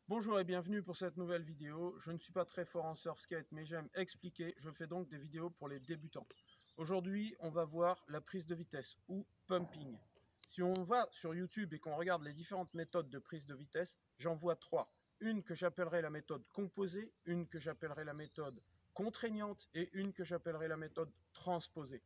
Bonjour et bienvenue pour cette nouvelle vidéo. Je ne suis pas très fort en surf skate, mais j'aime expliquer. Je fais donc des vidéos pour les débutants. Aujourd'hui, on va voir la prise de vitesse ou pumping. Si on va sur YouTube et qu'on regarde les différentes méthodes de prise de vitesse, j'en vois trois. Une que j'appellerai la méthode composée, une que j'appellerai la méthode contraignante et une que j'appellerai la méthode transposée.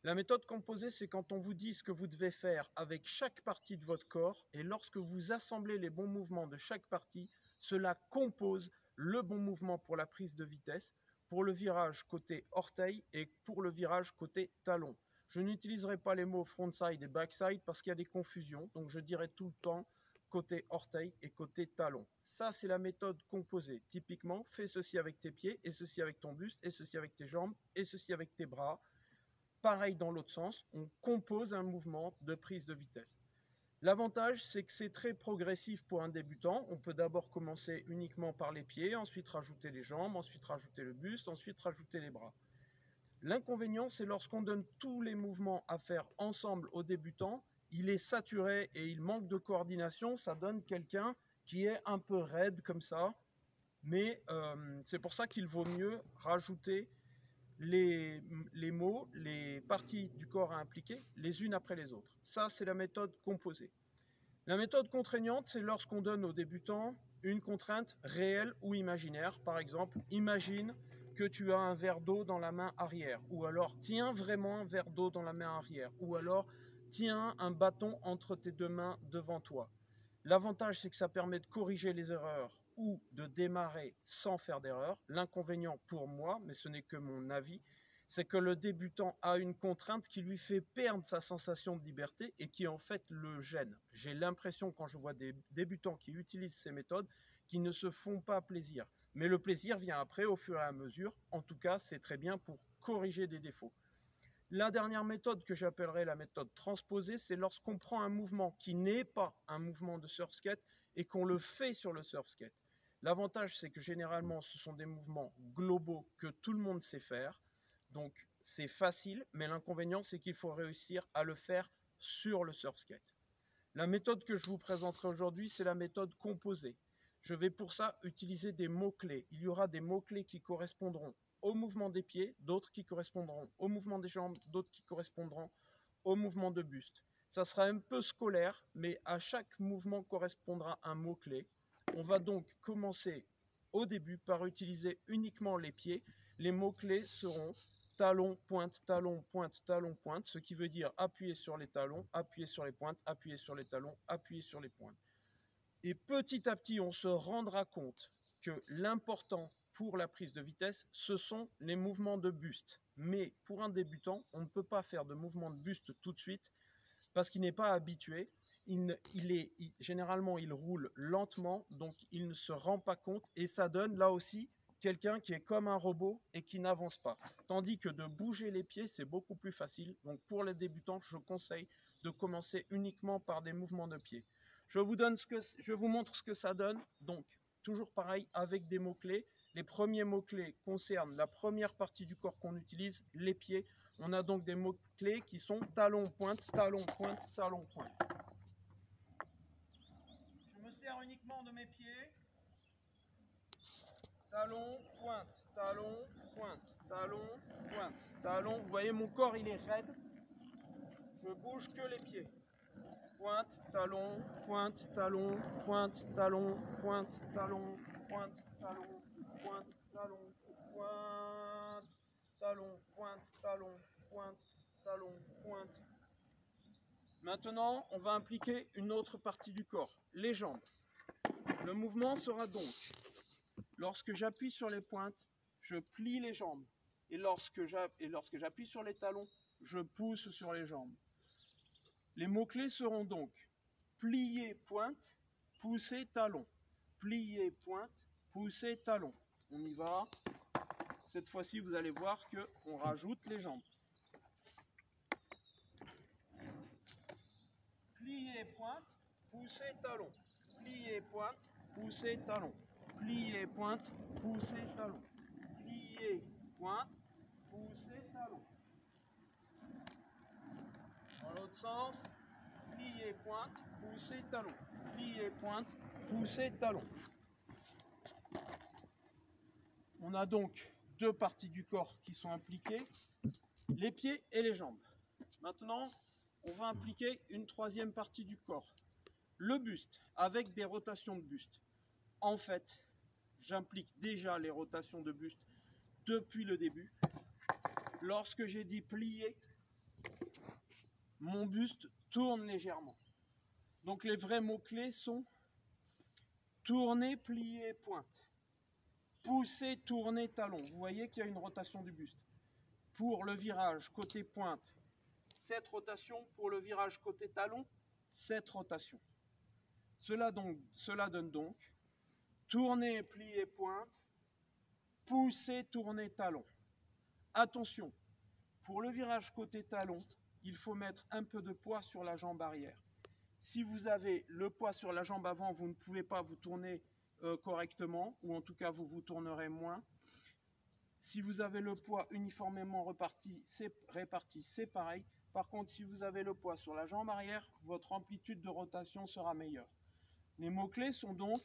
La méthode composée, c'est quand on vous dit ce que vous devez faire avec chaque partie de votre corps et lorsque vous assemblez les bons mouvements de chaque partie, cela compose le bon mouvement pour la prise de vitesse, pour le virage côté orteil et pour le virage côté talon. Je n'utiliserai pas les mots frontside et backside parce qu'il y a des confusions, donc je dirai tout le temps côté orteil et côté talon. Ça, c'est la méthode composée. Typiquement, fais ceci avec tes pieds, et ceci avec ton buste, et ceci avec tes jambes, et ceci avec tes bras. Pareil dans l'autre sens, on compose un mouvement de prise de vitesse. L'avantage, c'est que c'est très progressif pour un débutant. On peut d'abord commencer uniquement par les pieds, ensuite rajouter les jambes, ensuite rajouter le buste, ensuite rajouter les bras. L'inconvénient, c'est lorsqu'on donne tous les mouvements à faire ensemble aux débutants, il est saturé et il manque de coordination. Ça donne quelqu'un qui est un peu raide comme ça. Mais c'est pour ça qu'il vaut mieux rajouter les mots, les parties du corps à impliquer, les unes après les autres. Ça, c'est la méthode composée. La méthode contraignante, c'est lorsqu'on donne aux débutants une contrainte réelle ou imaginaire. Par exemple, imagine que tu as un verre d'eau dans la main arrière, ou alors tiens vraiment un verre d'eau dans la main arrière, ou alors tiens un bâton entre tes deux mains devant toi. L'avantage, c'est que ça permet de corriger les erreurs ou de démarrer sans faire d'erreur. L'inconvénient pour moi, mais ce n'est que mon avis, c'est que le débutant a une contrainte qui lui fait perdre sa sensation de liberté et qui en fait le gêne. J'ai l'impression quand je vois des débutants qui utilisent ces méthodes qu'ils ne se font pas plaisir. Mais le plaisir vient après au fur et à mesure. En tout cas, c'est très bien pour corriger des défauts. La dernière méthode que j'appellerais la méthode transposée, c'est lorsqu'on prend un mouvement qui n'est pas un mouvement de surf skate et qu'on le fait sur le surf skate. L'avantage, c'est que généralement, ce sont des mouvements globaux que tout le monde sait faire. Donc, c'est facile, mais l'inconvénient, c'est qu'il faut réussir à le faire sur le surf skate. La méthode que je vous présenterai aujourd'hui, c'est la méthode composée. Je vais pour ça utiliser des mots-clés. Il y aura des mots-clés qui correspondront au mouvement des pieds, d'autres qui correspondront au mouvement des jambes, d'autres qui correspondront au mouvement de buste. Ça sera un peu scolaire, mais à chaque mouvement correspondra un mot-clé. On va donc commencer au début par utiliser uniquement les pieds. Les mots-clés seront talon, pointe, talon, pointe, talon, pointe, ce qui veut dire appuyer sur les talons, appuyer sur les pointes, appuyer sur les talons, appuyer sur les pointes. Et petit à petit, on se rendra compte que l'important pour la prise de vitesse, ce sont les mouvements de buste. Mais pour un débutant, on ne peut pas faire de mouvement de buste tout de suite parce qu'il n'est pas habitué. Généralement, il roule lentement, donc il ne se rend pas compte et ça donne là aussi quelqu'un qui est comme un robot et qui n'avance pas. Tandis que de bouger les pieds, c'est beaucoup plus facile. Donc pour les débutants, je conseille de commencer uniquement par des mouvements de pied. Je vous montre ce que ça donne. Donc, toujours pareil avec des mots-clés. Les premiers mots-clés concernent la première partie du corps qu'on utilise, les pieds. On a donc des mots-clés qui sont talon, pointe, talon, pointe, talon, pointe. Je me sers uniquement de mes pieds. Talon, pointe, talon, pointe, talon, pointe, talon. Vous voyez, mon corps, il est raide. Je bouge que les pieds. Pointe, talon, pointe, talon, pointe, talon, pointe, talon, pointe, talon, pointe, talon, pointe, talon, pointe, talon, pointe, talon, pointe. Maintenant, on va impliquer une autre partie du corps, les jambes. Le mouvement sera donc, lorsque j'appuie sur les pointes, je plie les jambes. Et lorsque j'appuie sur les talons, je pousse sur les jambes. Les mots-clés seront donc plier pointe, pousser talon. Plier pointe, pousser talon. On y va. Cette fois-ci, vous allez voir qu'on rajoute les jambes. Plier pointe, pousser talon. Plier pointe, pousser talon. Plier pointe, pousser talon. Plier pointe, pousser talon. Dans l'autre sens, plier pointe, pousser talon. Plier pointe, pousser talon. On a donc deux parties du corps qui sont impliquées, les pieds et les jambes. Maintenant, on va impliquer une troisième partie du corps, le buste, avec des rotations de buste. En fait, j'implique déjà les rotations de buste depuis le début. Lorsque j'ai dit plier, mon buste tourne légèrement. Donc les vrais mots-clés sont tourner, plier, pointe. Pousser, tourner, talon. Vous voyez qu'il y a une rotation du buste. Pour le virage côté pointe, cette rotation. Pour le virage côté talon, cette rotation. Cela donne donc tourner, plier, pointe, pousser, tourner, talon. Attention, pour le virage côté talon, il faut mettre un peu de poids sur la jambe arrière. Si vous avez le poids sur la jambe avant, vous ne pouvez pas vous tourner correctement, ou en tout cas vous vous tournerez moins. Si vous avez le poids uniformément réparti, c'est pareil. Par contre, si vous avez le poids sur la jambe arrière, votre amplitude de rotation sera meilleure. Les mots-clés sont donc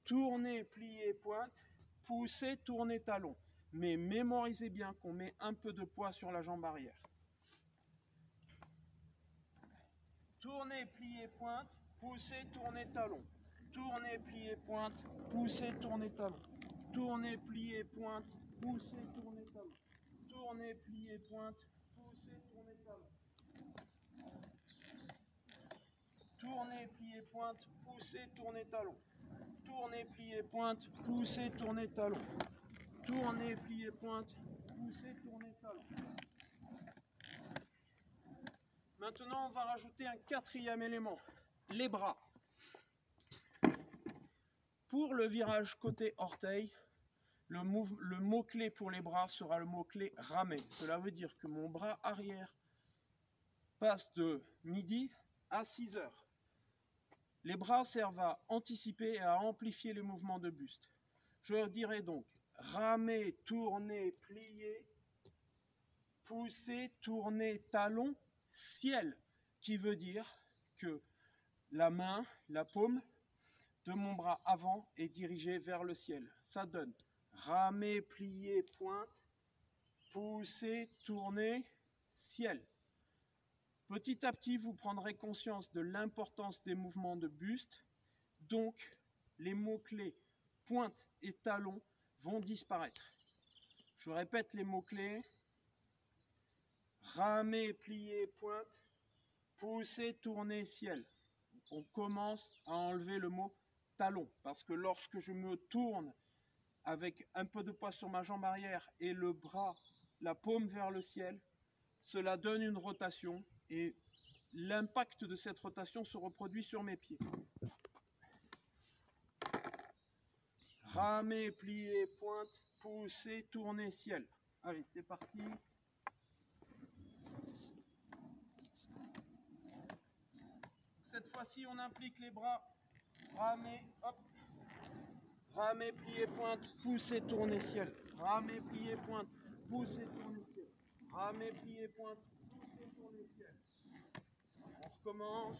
tourner, plier, pointe, pousser, tourner, talon. Mais mémorisez bien qu'on met un peu de poids sur la jambe arrière. Tourner, plier, pointe, pousser, tourner, talon. Tourner, plier, pointe, pousser, tourner, talon. Tourner, plier, pointe, pousser, tourner, talon. Tourner, plier, pointe, pousser, tourner, talon. Tourner, plier, pointe, pousser, tourner, talon. Tourner, plier, pointe, pousser, tourner, talon. Tourner, plier, pointe, pousser, tourner, talon. Maintenant, on va rajouter un quatrième élément, les bras. Pour le virage côté orteil, le mot-clé pour les bras sera le mot-clé ramer. Cela veut dire que mon bras arrière passe de midi à 6 heures. Les bras servent à anticiper et à amplifier les mouvements de buste. Je dirais donc ramer, tourner, plier, pousser, tourner, talon, ciel, qui veut dire que la main, la paume de mon bras avant est dirigée vers le ciel. Ça donne ramer, plier, pointe, pousser, tourner, ciel. Petit à petit, vous prendrez conscience de l'importance des mouvements de buste. Donc, les mots-clés pointe et talon vont disparaître. Je répète les mots-clés. Ramer, plier, pointe, pousser, tourner, ciel. On commence à enlever le mot talon, parce que lorsque je me tourne avec un peu de poids sur ma jambe arrière et le bras, la paume vers le ciel, cela donne une rotation et l'impact de cette rotation se reproduit sur mes pieds. Ramer, plier, pointe, pousser, tourner, ciel. Allez, c'est parti. Cette fois-ci, on implique les bras. Ramer, hop. Ramer, plier, pointe, pousser, tourner, ciel. Ramer, plier, pointe, pousser, tourner, ciel. Ramer, plier, pointe, pousser, tourner, ciel. On recommence.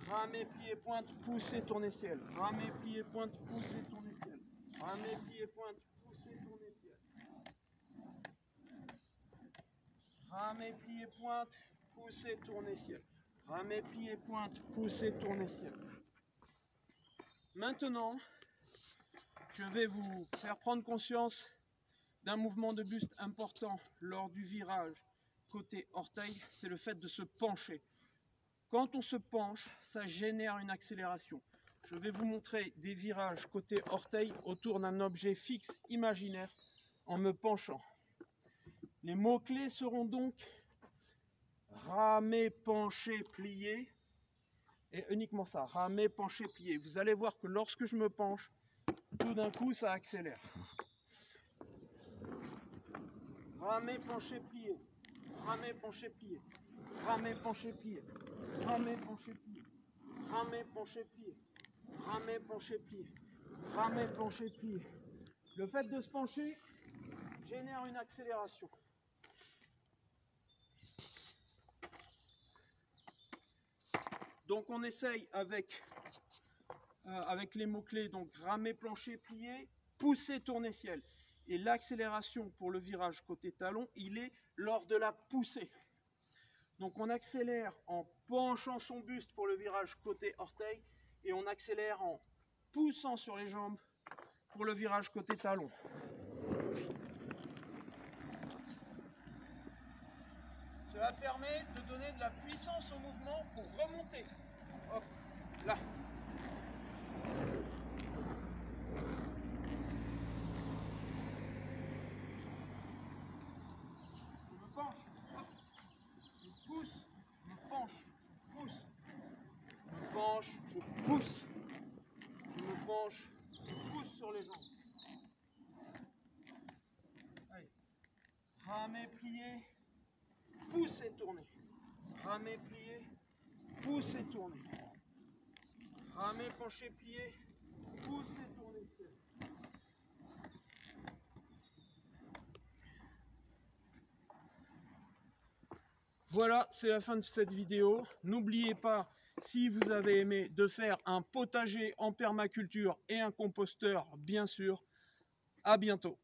Ramer, plier, pointe, pousser, tourner, ciel. Ramer, plier, pointe, pousser, tourner, ciel. Ramer, plier, pointe, pousser, tourner, ciel. Ramer, plier, pointe, pousser, tourner, ciel. Ramer, plier, pointe, pousser, tourner, ciel. Maintenant, je vais vous faire prendre conscience d'un mouvement de buste important lors du virage côté orteil, c'est le fait de se pencher. Quand on se penche, ça génère une accélération. Je vais vous montrer des virages côté orteil autour d'un objet fixe imaginaire en me penchant. Les mots-clés seront donc ramer, pencher, plier. Et uniquement ça, ramer, pencher, plier. Vous allez voir que lorsque je me penche, tout d'un coup, ça accélère. Ramer, pencher, plier. Ramer, pencher, plier. Ramer, pencher, plier. Ramer, pencher, plier. Ramer, pencher, plier. Ramer, pencher, plier. Ramer, pencher, plier. Le fait de se pencher génère une accélération. Donc on essaye avec les mots-clés, donc ramer, plancher, plier, pousser, tourner ciel. Et l'accélération pour le virage côté talon, il est lors de la poussée. Donc on accélère en penchant son buste pour le virage côté orteil et on accélère en poussant sur les jambes pour le virage côté talon. Cela permet de donner de la puissance au mouvement pour remonter. Hop, là. Je me penche, hop. Je pousse, je me penche, je pousse. Je me penche, je pousse. Je me penche, je pousse sur les jambes. Allez. Ramer, plier. Pousse et tourner. Ramer, plier. Pousse et tourner. Ramer, pencher, plier. Pousse et tourner. Voilà, c'est la fin de cette vidéo. N'oubliez pas, si vous avez aimé, de faire un potager en permaculture et un composteur, bien sûr. À bientôt.